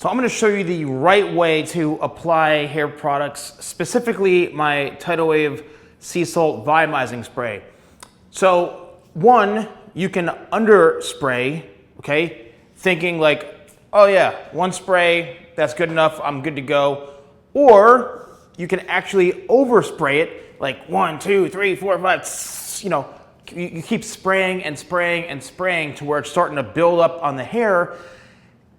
So I'm going to show you the right way to apply hair products, specifically my Tidal Wave Sea Salt Volumizing Spray. So one, you can underspray, okay, thinking like, oh yeah, one spray, that's good enough, I'm good to go. Or you can actually overspray it, like 1, 2, 3, 4, 5, you know, you keep spraying and spraying and spraying to where it's starting to build up on the hair.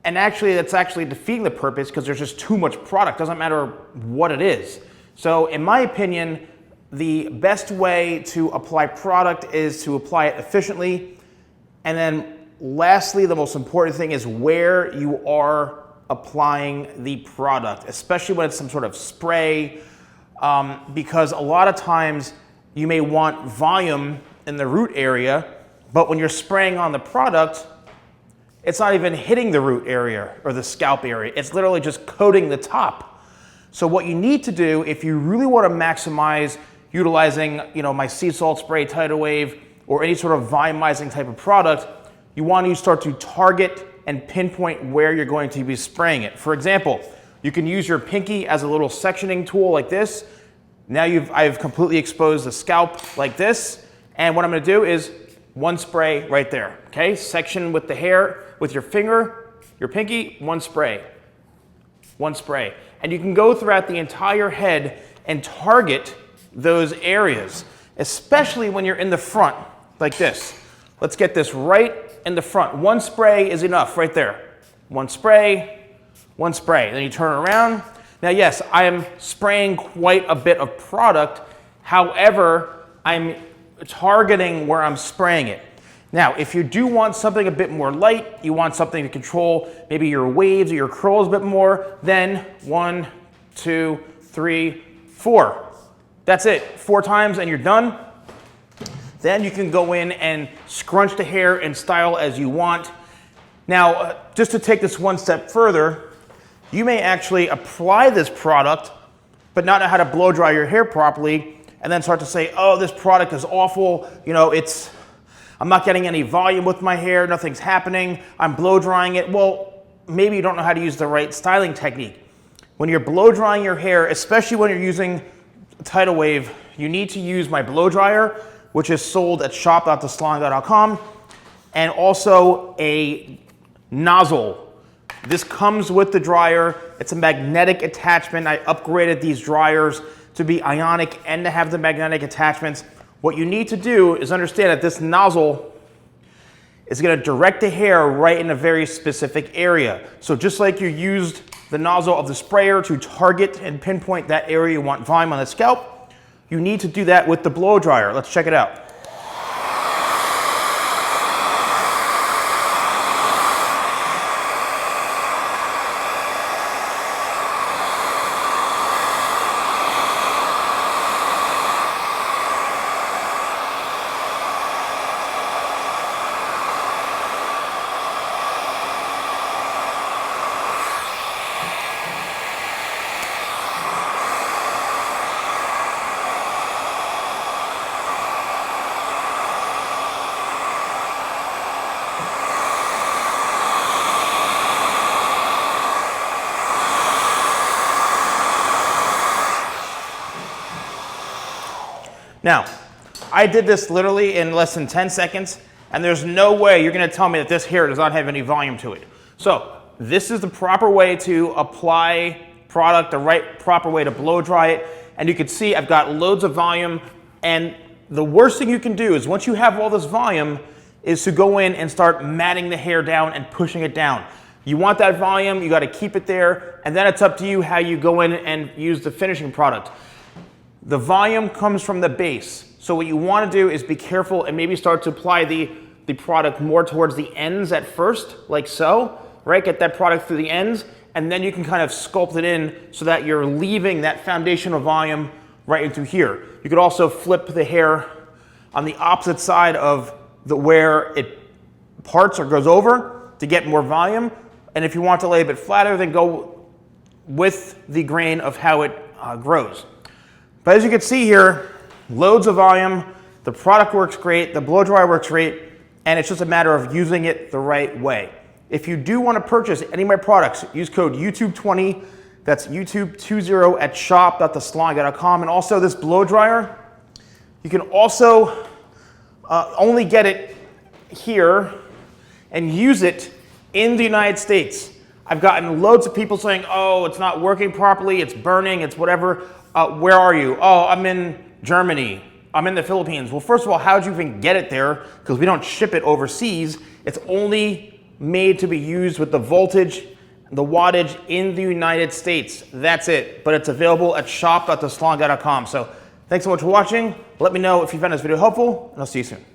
And actually, that's actually defeating the purpose because there's just too much product. Doesn't matter what it is. So in my opinion, the best way to apply product is to apply it efficiently. And then lastly, the most important thing is where you are applying the product, especially when it's some sort of spray, because a lot of times you may want volume in the root area, but when you're spraying on the product, it's not even hitting the root area or the scalp area. It's literally just coating the top. So what you need to do if you really want to maximize utilizing, my sea salt spray, Tidal Wave, or any sort of volumizing type of product, you want to start to target and pinpoint where you're going to be spraying it. For example, you can use your pinky as a little sectioning tool like this. Now I've completely exposed the scalp like this. And what I'm going to do is one spray right there, okay? Section with the hair, with your finger, your pinky, one spray. One spray. And you can go throughout the entire head and target those areas, especially when you're in the front, like this. Let's get this right in the front. One spray is enough, right there. One spray, one spray. Then you turn around. Now, yes, I am spraying quite a bit of product. However, I'm targeting where I'm spraying it. Now, if you do want something a bit more light, you want something to control maybe your waves or your curls a bit more, then 1, 2, 3, 4. That's it, 4 times and you're done. Then you can go in and scrunch the hair and style as you want. Now, just to take this one step further, you may actually apply this product, but not know how to blow dry your hair properly, and then start to say, oh, this product is awful, I'm not getting any volume with my hair, nothing's happening, I'm blow drying it. Well, maybe you don't know how to use the right styling technique. When you're blow drying your hair, especially when you're using Tidal Wave, you need to use my blow dryer, which is sold at shop.TheSalonGuy.com, and also a nozzle. This comes with the dryer. It's a magnetic attachment. I upgraded these dryers to be ionic and to have the magnetic attachments. What you need to do is understand that this nozzle is going to direct the hair right in a very specific area. So just like you used the nozzle of the sprayer to target and pinpoint that area you want volume on the scalp, you need to do that with the blow dryer. Let's check it out. Now, I did this literally in less than 10 seconds, and there's no way you're going to tell me that this hair does not have any volume to it. So this is the proper way to apply product, the proper way to blow dry it. And you can see I've got loads of volume. And the worst thing you can do is once you have all this volume is to go in and start matting the hair down and pushing it down. You want that volume, you got to keep it there, and then it's up to you how you go in and use the finishing product. The volume comes from the base. So what you want to do is be careful and maybe start to apply the product more towards the ends at first, like so, right? Get that product through the ends, and then you can kind of sculpt it in so that you're leaving that foundational volume right into here. You could also flip the hair on the opposite side of where it parts or goes over to get more volume. And if you want to lay a bit flatter, then go with the grain of how it grows. But as you can see here, loads of volume, the product works great, the blow dryer works great, and it's just a matter of using it the right way. If you do want to purchase any of my products, use code YouTube20. That's YouTube20 at shop.thesalonguy.com. And also this blow dryer, you can also only get it here and use it in the United States. I've gotten loads of people saying, oh, it's not working properly, it's burning, it's whatever. Where are you? Oh, I'm in Germany. I'm in the Philippines. Well, first of all, how'd you even get it there? Because we don't ship it overseas. It's only made to be used with the voltage, the wattage in the United States. That's it. But it's available at shop.thesalonguy.com. So thanks so much for watching. Let me know if you found this video helpful, and I'll see you soon.